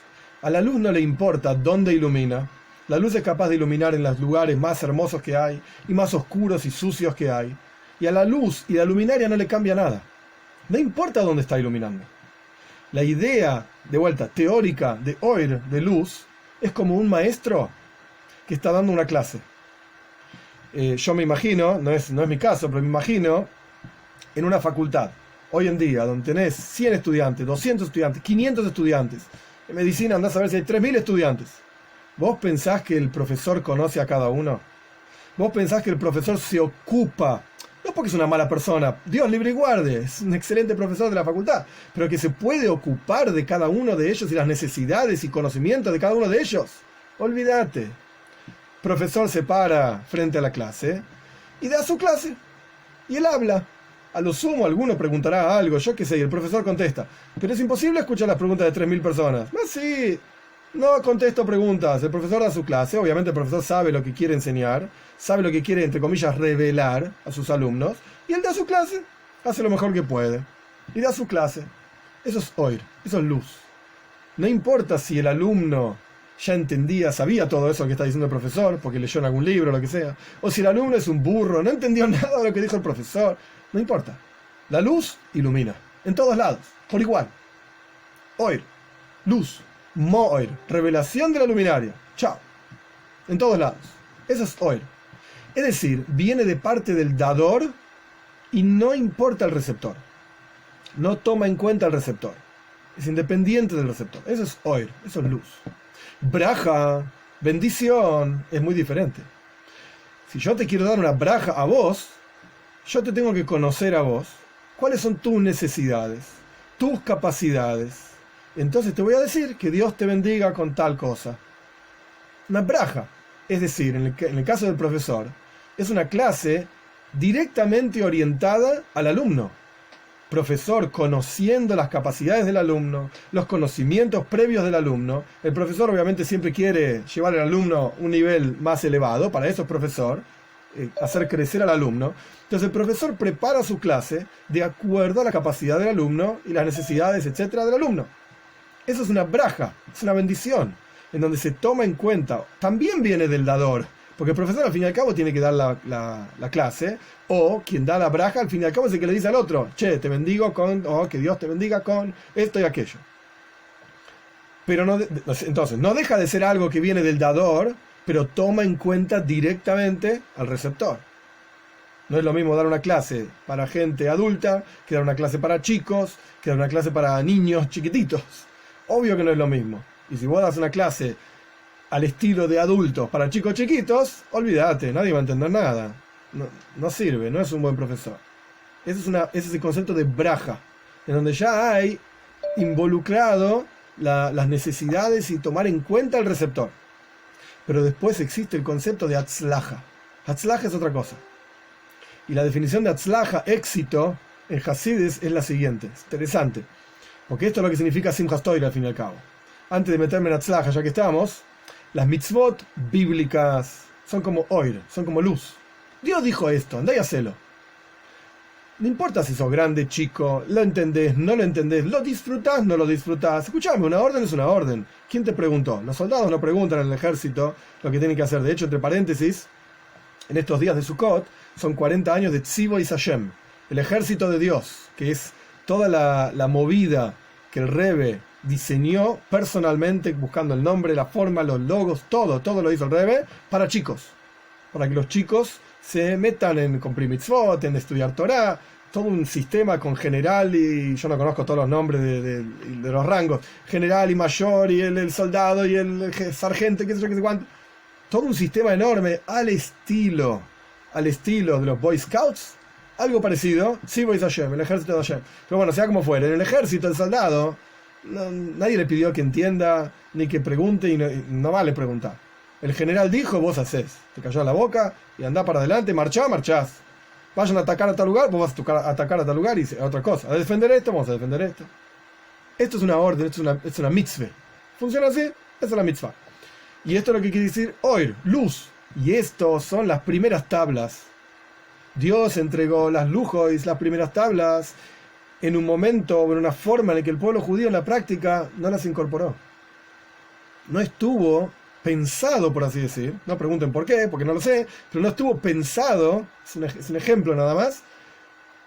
A la luz no le importa dónde ilumina. La luz es capaz de iluminar en los lugares más hermosos que hay y más oscuros y sucios que hay. Y a la luz y la luminaria no le cambia nada. No importa dónde está iluminando. La idea, de vuelta, teórica de oír, de luz, es como un maestro que está dando una clase. Yo me imagino, no es mi caso, pero me imagino en una facultad, hoy en día, donde tenés 100 estudiantes, 200 estudiantes, 500 estudiantes. En medicina andás a ver si hay 3000 estudiantes. ¿Vos pensás que el profesor conoce a cada uno? ¿Vos pensás que el profesor se ocupa? No porque es una mala persona, Dios libre y guarde, es un excelente profesor de la facultad, pero que se puede ocupar de cada uno de ellos y las necesidades y conocimientos de cada uno de ellos. Olvídate. Profesor se para frente a la clase y da su clase, y él habla. A lo sumo alguno preguntará algo, yo qué sé, y el profesor contesta. Pero es imposible escuchar las preguntas de 3000 personas. Sí, no contesto preguntas. El profesor da su clase, obviamente el profesor sabe lo que quiere enseñar, sabe lo que quiere, entre comillas, revelar a sus alumnos, y él da su clase, hace lo mejor que puede, y da su clase. Eso es oír, eso es luz. No importa si el alumno ya entendía, sabía todo eso que está diciendo el profesor, porque leyó en algún libro o lo que sea, o si el alumno es un burro, no entendió nada de lo que dijo el profesor, no importa. La luz ilumina, en todos lados, por igual. Oír, luz, mo'ir, revelación de la luminaria, chao, en todos lados. Eso es oír. Es decir, viene de parte del dador y no importa el receptor. No toma en cuenta el receptor. Es independiente del receptor. Eso es oír, eso es luz. Braja, bendición, es muy diferente. Si yo te quiero dar una braja a vos, yo te tengo que conocer a vos. ¿Cuáles son tus necesidades? Tus capacidades. Entonces te voy a decir que Dios te bendiga con tal cosa. Una braja. Es decir, en el caso del profesor, es una clase directamente orientada al alumno. Profesor conociendo las capacidades del alumno, los conocimientos previos del alumno. El profesor obviamente siempre quiere llevar al alumno a un nivel más elevado, para eso es profesor, hacer crecer al alumno. Entonces el profesor prepara su clase de acuerdo a la capacidad del alumno y las necesidades, etcétera, del alumno. Eso es una braja, es una bendición, en donde se toma en cuenta, también viene del dador, porque el profesor al fin y al cabo tiene que dar la clase, o quien da la braja al fin y al cabo es el que le dice al otro, che, te bendigo con, o que Dios te bendiga con esto y aquello. Pero no, entonces, no deja de ser algo que viene del dador, pero toma en cuenta directamente al receptor. No es lo mismo dar una clase para gente adulta, que dar una clase para chicos, que dar una clase para niños chiquititos. Obvio que no es lo mismo. Y si vos das una clase al estilo de adultos para chicos chiquitos, olvídate, nadie va a entender nada. No sirve, no es un buen profesor. Ese es el concepto de braja, en donde ya hay involucrado las necesidades y tomar en cuenta el receptor. Pero después existe el concepto de Hatzlaja. Hatzlaja es otra cosa. Y la definición de Hatzlaja, éxito, en Hasidus es la siguiente. Es interesante. Porque esto es lo que significa Simchas Torah al fin y al cabo. Antes de meterme en Hatzlaja, ya que estamos, las mitzvot bíblicas son como oir, son como luz. Dios dijo esto, andá y hacelo. No importa si sos grande, chico, lo entendés, no lo entendés, lo disfrutás, no lo disfrutás. Escuchame, una orden es una orden. ¿Quién te preguntó? Los soldados no preguntan en el ejército lo que tienen que hacer. De hecho, entre paréntesis, en estos días de Sukkot, son 40 años de Tzivo y Hashem, el ejército de Dios, que es toda la movida que el Rebbe diseñó personalmente, buscando el nombre, la forma, los logos, todo lo hizo el Rebbe para chicos, para que los chicos se metan en cumplir mitzvot, en estudiar Torah, todo un sistema con general y yo no conozco todos los nombres de los rangos, general y mayor y el soldado y el sargento, qué sé yo, qué sé cuánto, todo un sistema enorme al estilo de los Boy Scouts, algo parecido, sí, Boy Hashem, el ejército de Hashem. Pero bueno, sea como fuera, en el ejército el soldado nadie le pidió que entienda ni que pregunte y no vale preguntar. El general dijo, vos hacés, te cayó la boca y andá para adelante, marchás. Vayan a atacar a tal lugar, vos vas a atacar a tal lugar y otra cosa. A defender esto, vamos a defender esto. Esto es una orden, esto es una mitzvah. ¿Funciona así? Esa es la mitzvah. Y esto es lo que quiere decir oir, luz. Y estos son las primeras tablas. Dios entregó las lujos, las primeras tablas, en un momento o en una forma en la que el pueblo judío en la práctica no las incorporó. No estuvo pensado, por así decir, no pregunten por qué, porque no lo sé, pero no estuvo pensado, es un ejemplo nada más,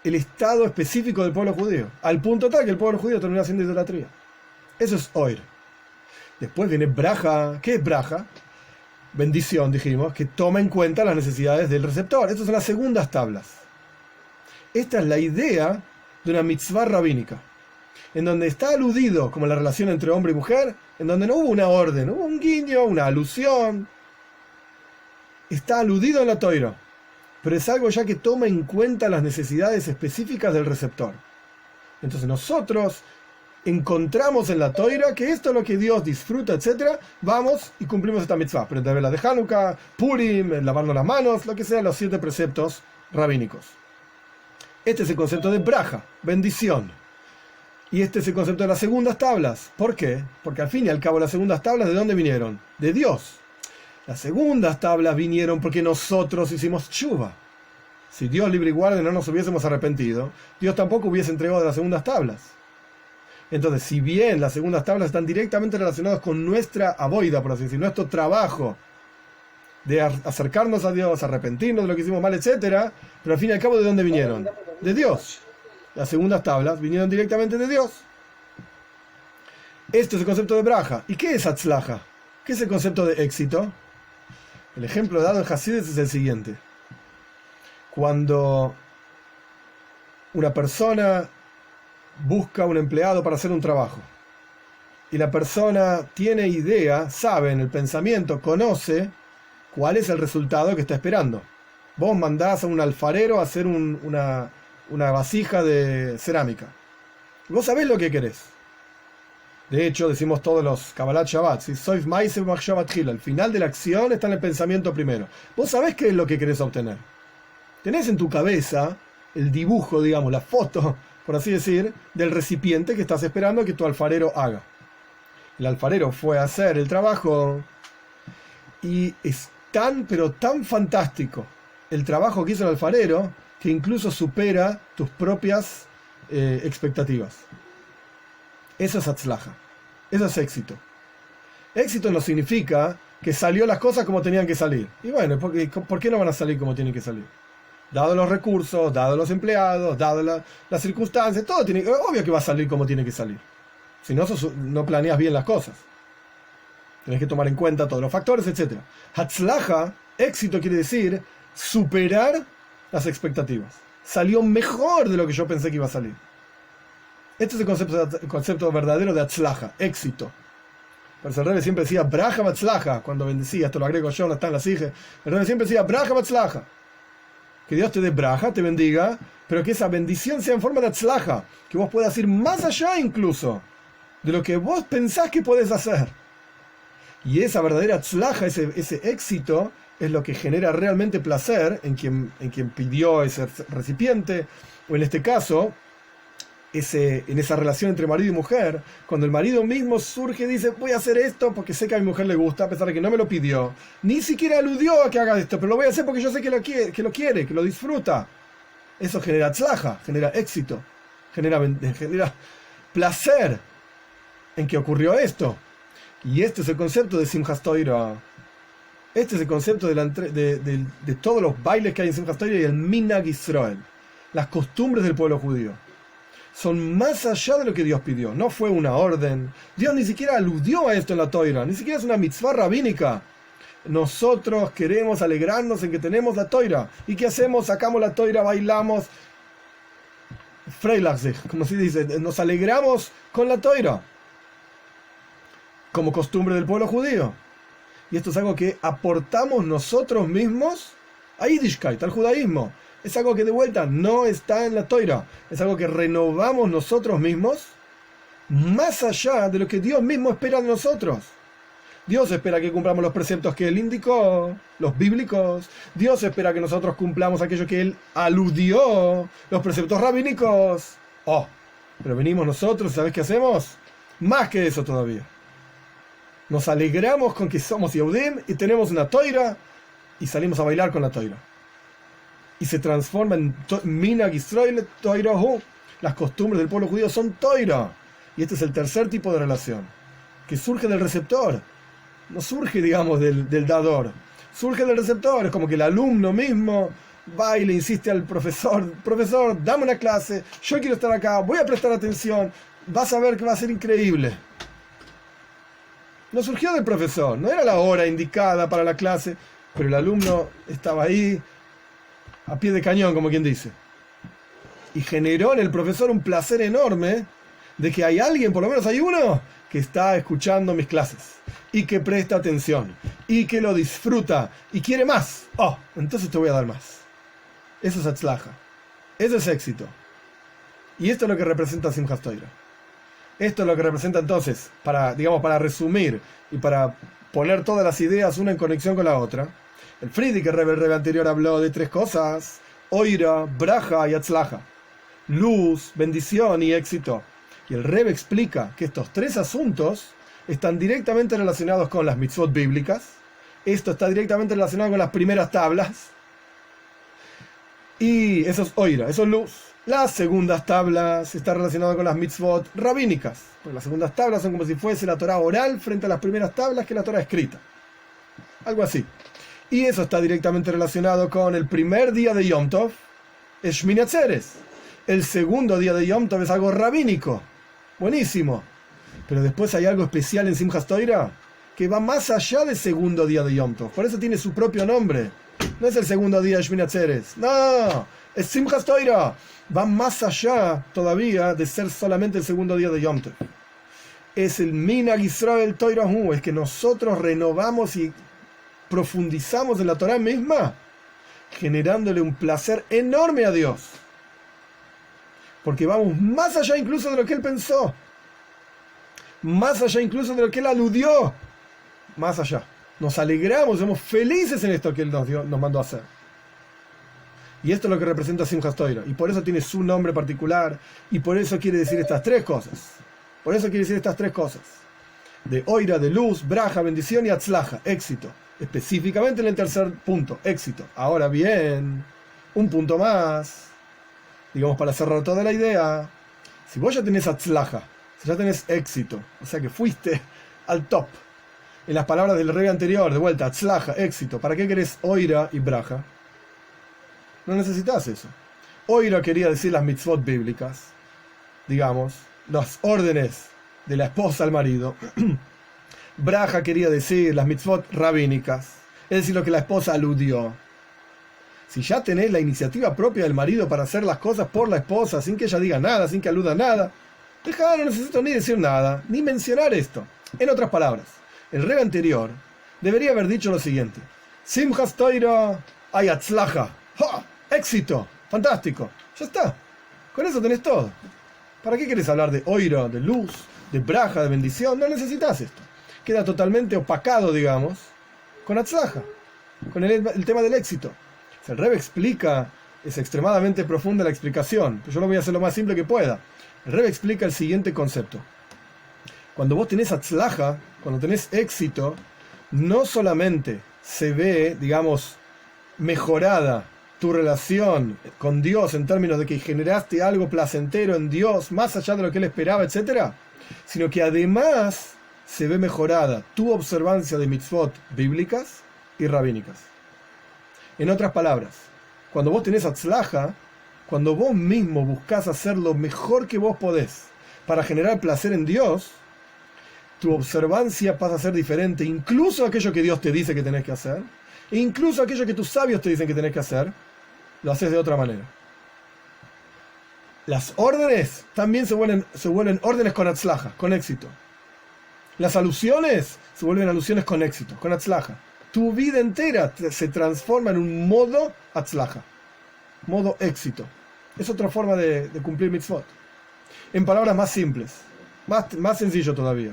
el estado específico del pueblo judío, al punto tal que el pueblo judío terminó haciendo idolatría. Eso es oír. Después viene braja. ¿Qué es braja? Bendición, dijimos, que toma en cuenta las necesidades del receptor. Estas son las segundas tablas. Esta es la idea de una mitzvah rabínica, en donde está aludido como la relación entre hombre y mujer, en donde no hubo una orden, hubo un guiño, una alusión. Está aludido en la Torah, pero es algo ya que toma en cuenta las necesidades específicas del receptor. Entonces nosotros encontramos en la Torah que esto es lo que Dios disfruta, etc. Vamos y cumplimos esta mitzvah. Pero la de Hanukkah, Purim, lavarnos las manos, lo que sea, los 7 preceptos rabínicos. Este es el concepto de braja, bendición. Y este es el concepto de las segundas tablas. ¿Por qué? Porque al fin y al cabo las segundas tablas, ¿de dónde vinieron? De Dios. Las segundas tablas vinieron porque nosotros hicimos tshuva. Si Dios libre y guarde no nos hubiésemos arrepentido, Dios tampoco hubiese entregado las segundas tablas. Entonces, si bien las segundas tablas están directamente relacionadas con nuestra avoida, por así decir, nuestro trabajo de acercarnos a Dios, arrepentirnos de lo que hicimos mal, etc., pero al fin y al cabo, ¿de dónde vinieron? De Dios. Las segundas tablas vinieron directamente de Dios. Este es el concepto de braja. ¿Y qué es Hatzlaja? ¿Qué es el concepto de éxito? El ejemplo dado en Hasidus es el siguiente. Cuando una persona busca un empleado para hacer un trabajo y la persona tiene idea, sabe en el pensamiento, conoce cuál es el resultado que está esperando. Vos mandás a un alfarero a hacer una vasija de cerámica. Vos sabés lo que querés. De hecho, decimos todos los Kabbalat Shabbat, ¿sí? Soif Ma'aseh B'Machshava Tchila. El final de la acción está en el pensamiento primero. Vos sabés qué es lo que querés obtener. Tenés en tu cabeza el dibujo, digamos, la foto, por así decir, del recipiente que estás esperando que tu alfarero haga. El alfarero fue a hacer el trabajo y es pero tan fantástico el trabajo que hizo el alfarero que incluso supera tus propias expectativas. Eso es Hatzlaja. Eso es éxito. Éxito no significa que salió las cosas como tenían que salir. Y bueno, ¿por qué no van a salir como tienen que salir? Dado los recursos, dado los empleados, dado las circunstancias, todo obvio que va a salir como tiene que salir. Si no, no planeas bien las cosas. Tenés que tomar en cuenta todos los factores, etc. Hatzlaja, éxito, quiere decir superar las expectativas. Salió mejor de lo que yo pensé que iba a salir. Este es el concepto verdadero de Hatzlaja, éxito. Por eso el Rebbe siempre decía Braja Hatzlaja, cuando bendecía, esto lo agrego yo, no está en las hijas. El Rebbe siempre decía Braja Hatzlaja. Que Dios te dé braja, te bendiga, pero que esa bendición sea en forma de Hatzlaja, que vos puedas ir más allá incluso de lo que vos pensás que podés hacer. Y esa verdadera tzlaja, ese éxito, es lo que genera realmente placer en quien pidió ese recipiente, o en este caso, en esa relación entre marido y mujer, cuando el marido mismo surge y dice, voy a hacer esto porque sé que a mi mujer le gusta, a pesar de que no me lo pidió, ni siquiera aludió a que haga esto, pero lo voy a hacer porque yo sé que lo quiere, que lo disfruta. Eso genera tzlaja, genera éxito, genera placer en que ocurrió esto. Y este es el concepto de Simchas Torah. Este es el concepto de todos los bailes que hay en Simchas Torah y el Minhag Israel. Las costumbres del pueblo judío son más allá de lo que Dios pidió. No fue una orden. Dios ni siquiera aludió a esto en la Torah. Ni siquiera es una mitzvah rabínica. Nosotros queremos alegrarnos en que tenemos la Torah. ¿Y qué hacemos? Sacamos la Torah, bailamos. Freilachzig, como se dice, nos alegramos con la Torah, como costumbre del pueblo judío. Y esto es algo que aportamos nosotros mismos a Yiddishkeit, al judaísmo. Es algo que de vuelta no está en la Torah. Es algo que renovamos nosotros mismos más allá de lo que Dios mismo espera de nosotros. Dios espera que cumplamos los preceptos que Él indicó, los bíblicos. Dios espera que nosotros cumplamos aquello que Él aludió, los preceptos rabínicos. Pero venimos nosotros, ¿sabes qué hacemos? Más que eso todavía. Nos alegramos con que somos Yehudim y tenemos una Torah y salimos a bailar con la Torah. Y se transforma en Minhag Israel Toirahu. Las costumbres del pueblo judío son Torah. Y este es el tercer tipo de relación, que surge del receptor. No surge, digamos, del dador. Surge del receptor. Es como que el alumno mismo va y le insiste al profesor: profesor, dame una clase, yo quiero estar acá, voy a prestar atención, vas a ver que va a ser increíble. No surgió del profesor, no era la hora indicada para la clase, pero el alumno estaba ahí a pie de cañón, como quien dice, y generó en el profesor un placer enorme de que hay alguien, por lo menos hay uno, que está escuchando mis clases y que presta atención y que lo disfruta y quiere más. Entonces te voy a dar más. Eso es atzlaja, eso es éxito. Y esto es lo que representa Simchas Torah. Esto es lo que representa entonces, para resumir y para poner todas las ideas una en conexión con la otra. El Frierdiker Rebbe, el Rebbe anterior, habló de tres cosas: oira, braja y atzlaja, luz, bendición y éxito. Y el Rebbe explica que estos tres asuntos están directamente relacionados con las mitzvot bíblicas. Esto está directamente relacionado con las primeras tablas. Y eso es oira, eso es luz. Las segundas tablas están relacionadas con las mitzvot rabínicas, porque las segundas tablas son como si fuese la Torah oral frente a las primeras tablas que es la Torah escrita. Algo así. Y eso está directamente relacionado con el primer día de Yom Tov, es Shmini Atzeres. El segundo día de Yom Tov es algo rabínico. Buenísimo. Pero después hay algo especial en Simchas Torah que va más allá del segundo día de Yom Tov. Por eso tiene su propio nombre. No es el segundo día de Shmini Atzeres. No, es Simchas Torah. Va más allá todavía de ser solamente el segundo día de Yom Tov. Es el Minhag Israel Toirahu. Es que nosotros renovamos y profundizamos en la Torah misma, generándole un placer enorme a Dios. Porque vamos más allá incluso de lo que Él pensó. Más allá incluso de lo que Él aludió. Más allá. Nos alegramos, somos felices en esto que Él nos mandó a hacer. Y esto es lo que representa Simchas Torah. Y por eso tiene su nombre particular. Y por eso quiere decir estas tres cosas. Por eso quiere decir estas tres cosas. De oira, de luz, braja, bendición y atzlaja, éxito. Específicamente en el tercer punto, éxito. Ahora bien, un punto más. Digamos, para cerrar toda la idea. Si vos ya tenés atzlaja, si ya tenés éxito, o sea que fuiste al top. En las palabras del rey anterior, de vuelta, atzlaja, éxito. ¿Para qué querés oira y braja? No necesitas eso. Oira quería decir las mitzvot bíblicas, digamos, las órdenes de la esposa al marido. Braja quería decir las mitzvot rabínicas, es decir, lo que la esposa aludió. Si ya tenés la iniciativa propia del marido para hacer las cosas por la esposa, sin que ella diga nada, sin que aluda nada, no necesito ni decir nada, ni mencionar esto. En otras palabras, el rey anterior debería haber dicho lo siguiente: Simchas Torah hay atzlaja. ¡Ja! Éxito, fantástico, ya está, con eso tenés todo. ¿Para qué querés hablar de oira, de luz, de braja, de bendición, no necesitas esto. Queda totalmente opacado, digamos, con Atzlaja, con el tema del éxito. Si el Rebbe explica, es extremadamente profunda la explicación, pero yo lo voy a hacer lo más simple que pueda. El Rebbe explica el siguiente concepto. Cuando vos tenés Atzlaja, cuando tenés éxito, no solamente se ve, digamos, mejorada tu relación con Dios en términos de que generaste algo placentero en Dios, más allá de lo que él esperaba, etc., sino que además se ve mejorada tu observancia de mitzvot bíblicas y rabínicas. En otras palabras, cuando vos tenés Atzlaja, cuando vos mismo buscás hacer lo mejor que vos podés para generar placer en Dios, tu observancia pasa a ser diferente, incluso aquello que Dios te dice que tenés que hacer, e incluso aquello que tus sabios te dicen que tenés que hacer, lo haces de otra manera. Las órdenes también se vuelven órdenes con Atzlaja, con éxito. Las alusiones se vuelven alusiones con éxito, con Atzlaja. Tu vida entera se transforma en un modo Atzlaja, modo éxito. Es otra forma de cumplir mitzvot. En palabras más simples, más sencillo todavía.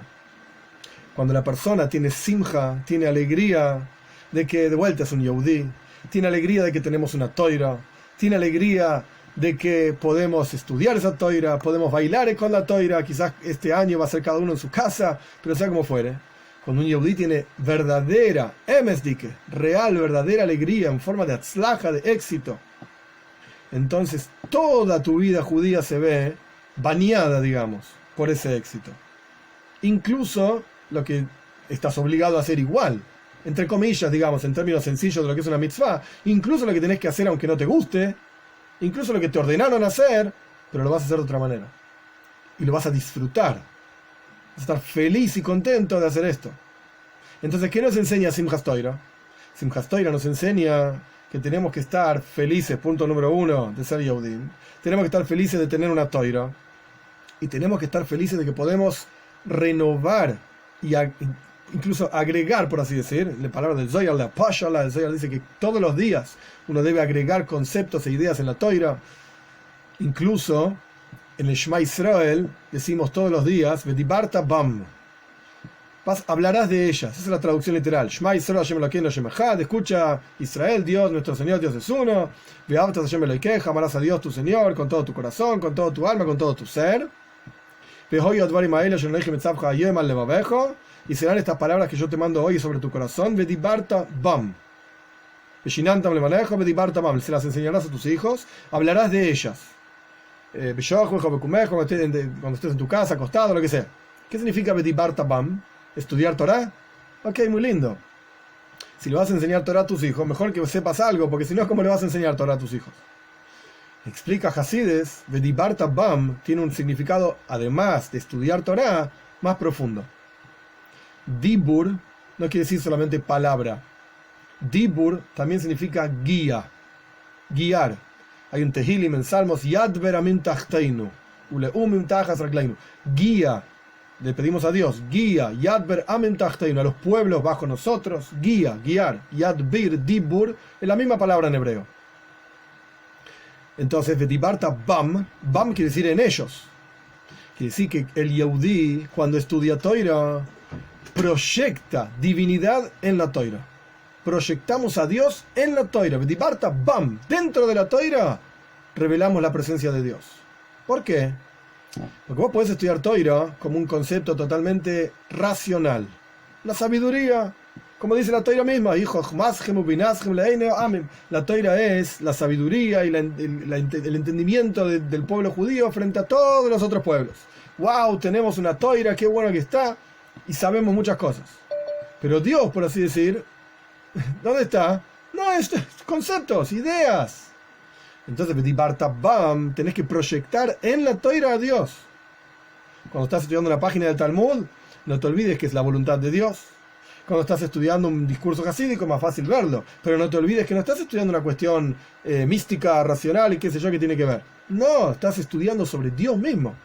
Cuando la persona tiene simja, tiene alegría de que de vuelta es un Yehudí, tiene alegría de que tenemos una toira, tiene alegría de que podemos estudiar esa toira, podemos bailar con la toira, quizás este año va a ser cada uno en su casa, pero sea como fuere. Cuando un Yehudí tiene verdadera, emesdike, real, verdadera alegría en forma de atzlaja, de éxito, entonces toda tu vida judía se ve bañada, digamos, por ese éxito. Incluso lo que estás obligado a hacer igual, entre comillas, digamos, en términos sencillos de lo que es una mitzvah, incluso lo que tenés que hacer aunque no te guste, incluso lo que te ordenaron hacer, pero lo vas a hacer de otra manera. Y lo vas a disfrutar. Vas a estar feliz y contento de hacer esto. Entonces, ¿qué nos enseña Simchas Torah? Simchas Torah nos enseña que tenemos que estar felices, punto número 1 de ser Yehudim. Tenemos que estar felices de tener una Torah. Y tenemos que estar felices de que podemos renovar y incluso agregar, por así decir, la palabra del Zohar, la Pashala, el Zohar dice que todos los días uno debe agregar conceptos e ideas en la Torah. Incluso en el Shema Israel decimos todos los días, Vedibarta Bam. Hablarás de ellas, esa es la traducción literal. Shema Israel Hashem Elokeinu Hashem Echad, escucha Israel, Dios, nuestro Señor, Dios es uno. Ve'ahavtas Hashem Elokeja, amarás a Dios tu Señor con todo tu corazón, con todo tu alma, con todo tu ser. Y serán estas palabras que yo te mando hoy sobre tu corazón. Vedibarta Bam. Se las enseñarás a tus hijos, hablarás de ellas. Cuando estés en tu casa, acostado, lo que sea. ¿Qué significa Vedibarta Bam? ¿Estudiar Torah? Ok, muy lindo. Si le vas a enseñar Torah a tus hijos, mejor que sepas algo, porque si no, ¿cómo le vas a enseñar Torah a tus hijos? Explica Hasides, Vedibarta Bam tiene un significado, además de estudiar Torah, más profundo. Dibur no quiere decir solamente palabra. Dibur también significa guía, guiar. Hay un Tehilim en Salmos, Yad Veramim Tachteinu, Uleumim Tajas Ragleinu. Guía, le pedimos a Dios, guía, Yad Veramim Tachteinu, a los pueblos bajo nosotros, guía, guiar. Yad Bir, Dibur, es la misma palabra en hebreo. Entonces, Vedibarta Bam, Bam quiere decir en ellos. Quiere decir que el Yehudí, cuando estudia Torah, proyecta divinidad en la Torah. Proyectamos a Dios en la Torah. Vedibarta Bam, dentro de la Torah, revelamos la presencia de Dios. ¿Por qué? Porque vos podés estudiar Torah como un concepto totalmente racional. La sabiduría, como dice la Torah misma, la Torah es la sabiduría y el entendimiento del pueblo judío frente a todos los otros pueblos. ¡Wow! Tenemos una Torah, qué bueno que está, y sabemos muchas cosas. Pero Dios, por así decir, ¿dónde está? No, es conceptos, ideas. Entonces, Vedibarta Bam, tenés que proyectar en la Torah a Dios. Cuando estás estudiando una página del Talmud, no te olvides que es la voluntad de Dios. Cuando estás estudiando un discurso hasídico, es más fácil verlo. Pero no te olvides que no estás estudiando una cuestión mística, racional y qué sé yo que tiene que ver. No, estás estudiando sobre Dios mismo.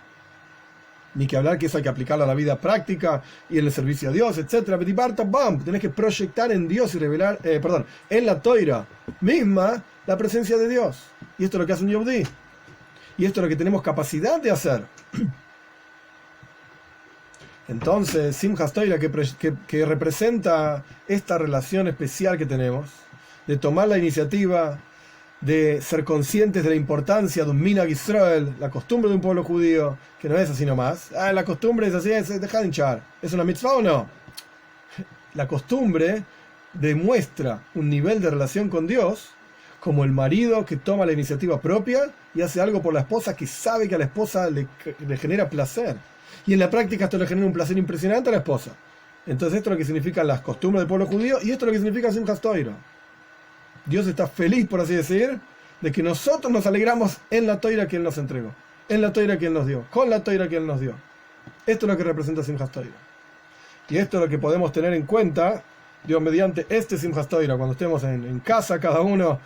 Ni que hablar que eso hay que aplicarlo a la vida práctica y en el servicio a Dios, etc. Vedibarta Bam, tenés que proyectar en Dios y revelar, en la Torah misma, la presencia de Dios. Y esto es lo que hace un Yehudí. Y esto es lo que tenemos capacidad de hacer. Entonces, Simchas Torah, que representa esta relación especial que tenemos, de tomar la iniciativa, de ser conscientes de la importancia de un Minhag Israel, la costumbre de un pueblo judío, que no es así nomás. La costumbre es así, deja de hinchar. ¿Es una mitzvah o no? La costumbre demuestra un nivel de relación con Dios, como el marido que toma la iniciativa propia y hace algo por la esposa que sabe que a la esposa le genera placer. Y en la práctica esto le genera un placer impresionante a la esposa. Entonces esto es lo que significan las costumbres del pueblo judío y esto es lo que significa Simchas Torah. Dios está feliz, por así decir, de que nosotros nos alegramos en la Torah que Él nos entregó, en la Torah que Él nos dio, con la Torah que Él nos dio. Esto es lo que representa Simchas Torah. Y esto es lo que podemos tener en cuenta, Dios mediante este Simchas Torah, cuando estemos en casa, cada uno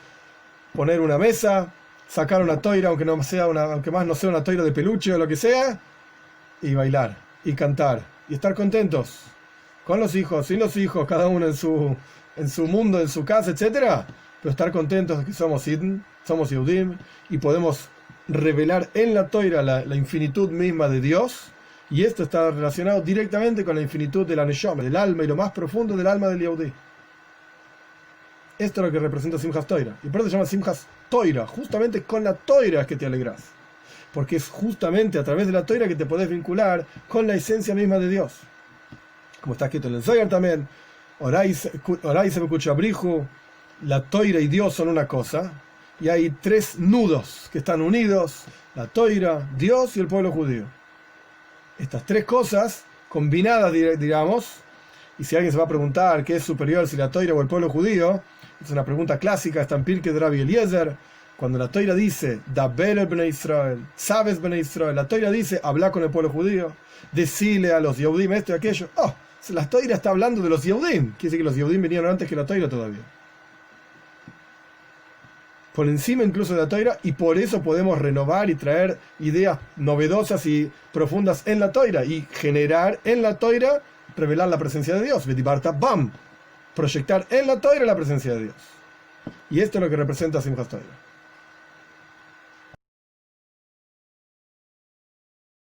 poner una mesa, sacar una Torah, aunque más no sea una Torah de peluche o lo que sea, y bailar, y cantar, y estar contentos, con los hijos, sin los hijos, cada uno en su mundo, en su casa, etcétera, pero estar contentos de que somos Yehudim, y podemos revelar en la Torah la infinitud misma de Dios, y esto está relacionado directamente con la infinitud de la Neshama, del alma y lo más profundo del alma del Yehudí. Esto es lo que representa Simchas Torah, y por eso se llama Simchas Torah, justamente con la Torah es que te alegras, porque es justamente a través de la Torah que te podés vincular con la esencia misma de Dios, como está escrito en el Zohar también. Orai se me escucha brijo, la Torah y Dios son una cosa, y hay tres nudos que están unidos: la Torah, Dios y el pueblo judío. Estas tres cosas combinadas, digamos, y si alguien se va a preguntar qué es superior, si la Torah o el pueblo judío, es una pregunta clásica, está en Pirkei de Rabbi Eliezer, cuando la Torah dice Daber el Bnei Israel, sabes Bnei Israel, la Torah dice habla con el pueblo judío, decile a los Yehudim esto y aquello. La Torah está hablando de los Yehudim, quiere decir que los Yehudim vinieron antes que la Torah todavía, por encima incluso de la Torah, y por eso podemos renovar y traer ideas novedosas y profundas en la Torah y generar en la Torah, revelar la presencia de Dios, proyectar en la Torah la presencia de Dios. Y esto es lo que representa Simchas Torah.